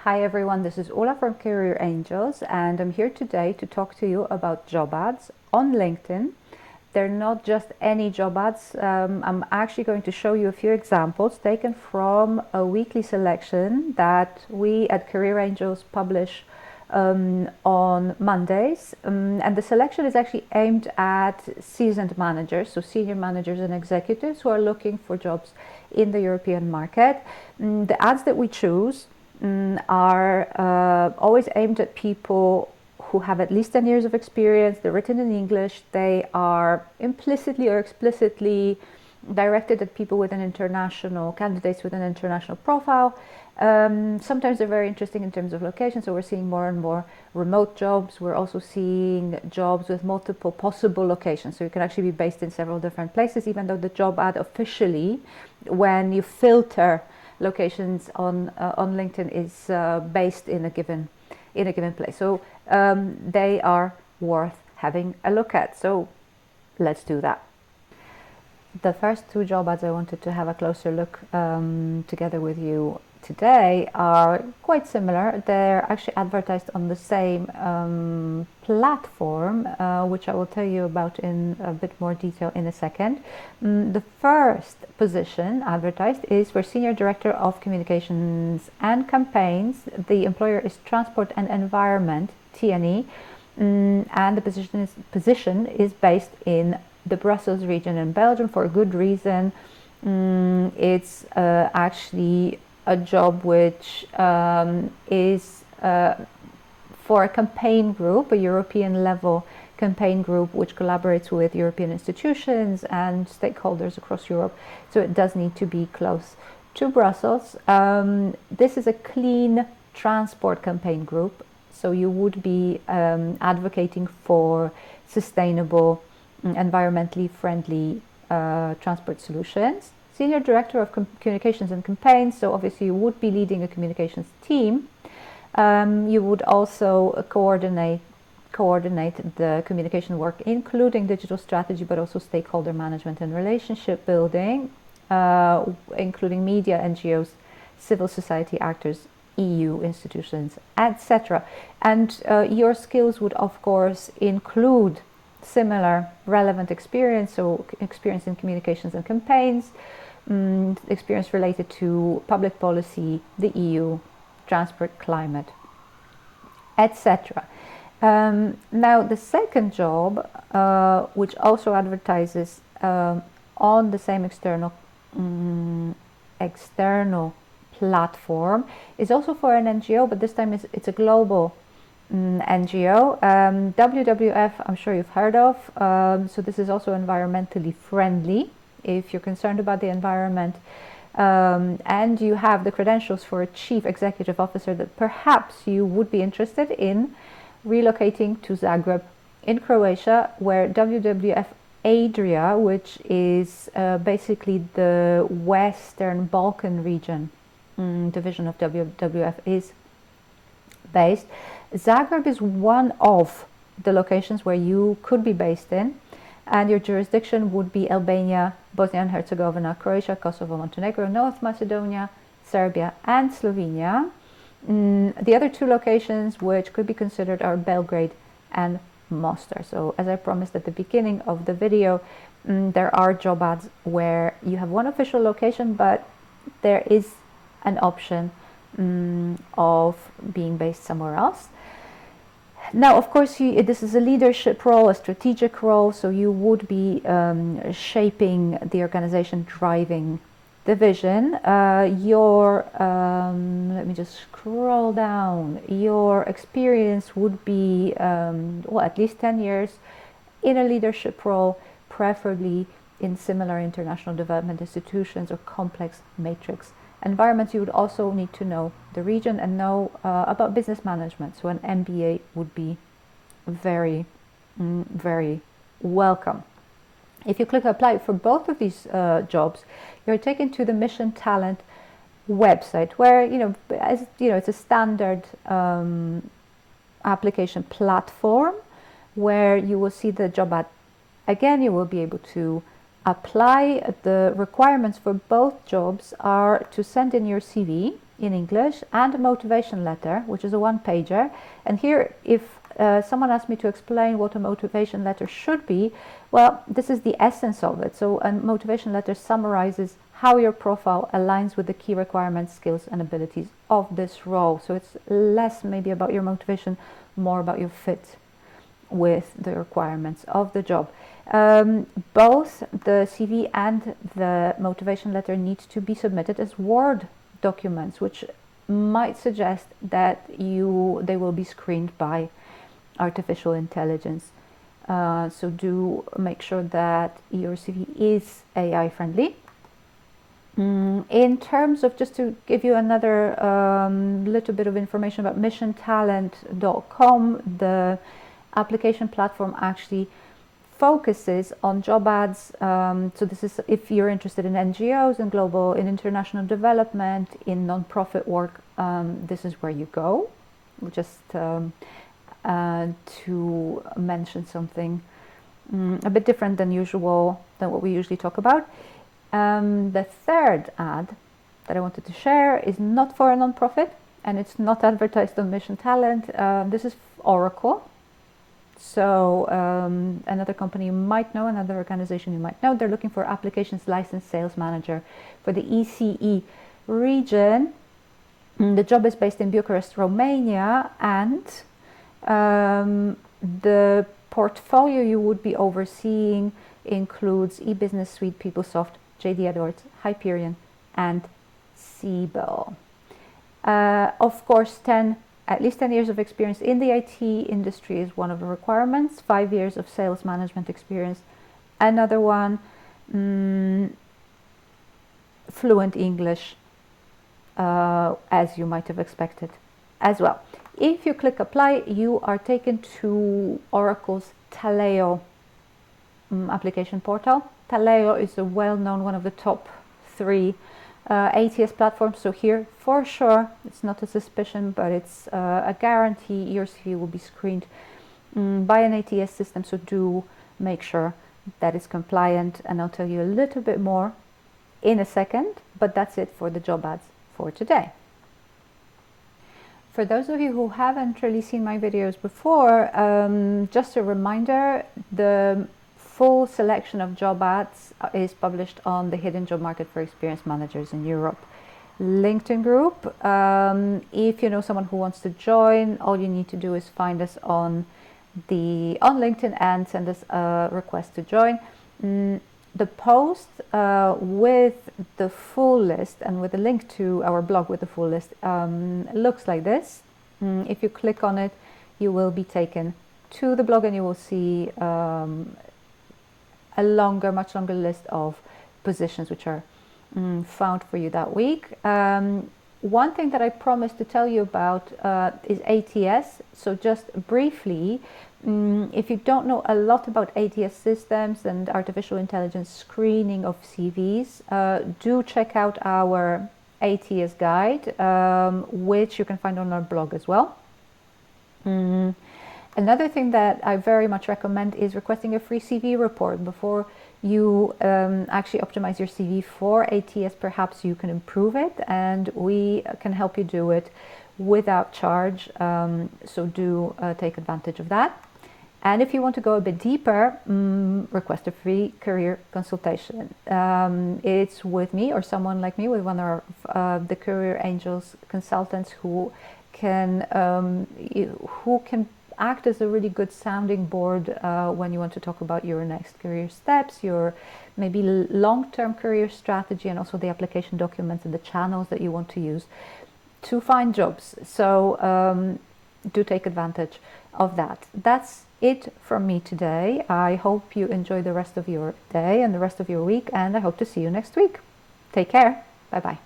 Hi everyone, this is Ola from Career Angels, and I'm here today to talk to you about job ads on LinkedIn. They're not just any job ads. I'm actually going to show you a few examples taken from a weekly selection that we at Career Angels publish on Mondays. And the selection is actually aimed at seasoned managers, so senior managers and executives who are looking for jobs in the European market. The ads that we choose are always aimed at people who have at least 10 years of experience. They're written in English. They are implicitly or explicitly directed at people with an international, candidates with an international profile. Sometimes they're very interesting in terms of location, so we're seeing more and more remote jobs. We're also seeing jobs with multiple possible locations, so you can actually be based in several different places, even though the job ad officially, when you filter locations on LinkedIn, is based in a given place. So they are worth having a look at. So let's do that. The first two job ads I wanted to have a closer look together with you today are quite similar. They're actually advertised on the same platform, which I will tell you about in a bit more detail in a second. The first position advertised is for Senior Director of Communications and Campaigns. The employer is Transport and Environment, TNE, and the position is based in the Brussels region in Belgium for a good reason. It's actually a job which is for a campaign group, a European level campaign group which collaborates with European institutions and stakeholders across Europe. So it does need to be close to Brussels. This is a clean transport campaign group, so you would be advocating for sustainable, environmentally friendly transport solutions. Senior Director of Communications and Campaigns, so obviously you would be leading a communications team. You would also coordinate the communication work, including digital strategy, but also stakeholder management and relationship building, including media, NGOs, civil society actors, EU institutions, etc. And your skills would of course include similar relevant experience, so experience in communications and campaigns, experience related to public policy, the EU, transport, climate, etc. Now the second job, which also advertises on the same external platform, is also for an NGO, but this time it's a global NGO, WWF, I'm sure you've heard of. So this is also environmentally friendly. If you're concerned about the environment and you have the credentials for a chief executive officer, that perhaps you would be interested in relocating to Zagreb in Croatia, where WWF Adria, which is basically the Western Balkan region division of WWF, is based. Zagreb is one of the locations where you could be based in, and your jurisdiction would be Albania, Bosnia and Herzegovina, Croatia, Kosovo, Montenegro, North Macedonia, Serbia and Slovenia. The other two locations which could be considered are Belgrade and Mostar. So as I promised at the beginning of the video, there are job ads where you have one official location, but there is an option of being based somewhere else. Now, of course, this is a leadership role, a strategic role, so you would be shaping the organization, driving the vision. Let me just scroll down. Your experience would be, well, at least 10 years in a leadership role, preferably in similar international development institutions or complex matrix environments. You would also need to know the region and know about business management. So an MBA would be very, very welcome. If you click apply for both of these jobs, you're taken to the Mission Talent website, where it's a standard application platform where you will see the job ad. Again, you will be able to apply. The requirements for both jobs are to send in your CV in English and a motivation letter, which is a one-pager. And here, if someone asked me to explain what a motivation letter should be, well, this is the essence of it. So a motivation letter summarizes how your profile aligns with the key requirements, skills, and abilities of this role. So it's less maybe about your motivation, more about your fit with the requirements of the job. Both the CV and the motivation letter need to be submitted as Word documents, which might suggest that they will be screened by artificial intelligence. So do make sure that your CV is AI friendly. In terms of, just to give you another little bit of information about missiontalent.com, the application platform actually focuses on job ads. So this is if you're interested in NGOs and in international development, in non-profit work, this is where you go. Just to mention something a bit different than what we usually talk about. The third ad that I wanted to share is not for a non-profit, and it's not advertised on Mission Talent. This is Oracle. So another company you might know, another organization you might know, they're looking for applications licensed sales manager for the ECE region. The job is based in Bucharest, Romania, and the portfolio you would be overseeing includes eBusiness Suite, PeopleSoft, JD Edwards, Hyperion, and Siebel. Of course, at least 10 years of experience in the IT industry is one of the requirements. 5 years of sales management experience. Another one, fluent English, as you might have expected as well. If you click apply, you are taken to Oracle's Taleo application portal. Taleo is a well-known, one of the top 3 ATS platforms. So here, for sure, it's not a suspicion, but it's a guarantee your CV will be screened by an ATS system. So do make sure that it's compliant, and I'll tell you a little bit more in a second. But that's it for the job ads for today. For those of you who haven't really seen my videos before, just a reminder, the full selection of job ads is published on the Hidden Job Market for Experienced Managers in Europe LinkedIn group. If you know someone who wants to join, all you need to do is find us on LinkedIn and send us a request to join. The post with the full list and with a link to our blog with the full list looks like this. If you click on it, you will be taken to the blog, and you will see a much longer list of positions which are found for you that week. One thing that I promised to tell you about is ATS. So just briefly, if you don't know a lot about ATS systems and artificial intelligence screening of CVs, do check out our ATS guide, which you can find on our blog as well. Another thing that I very much recommend is requesting a free CV report before you actually optimize your CV for ATS. Perhaps you can improve it, and we can help you do it without charge. So do take advantage of that. And if you want to go a bit deeper, request a free career consultation. It's with me or someone like me, with one of the Career Angels consultants who can act as a really good sounding board when you want to talk about your next career steps, your maybe long-term career strategy, and also the application documents and the channels that you want to use to find jobs. So do take advantage of that. That's it from me today. I hope you enjoy the rest of your day and the rest of your week, and I hope to see you next week. Take care. Bye-bye.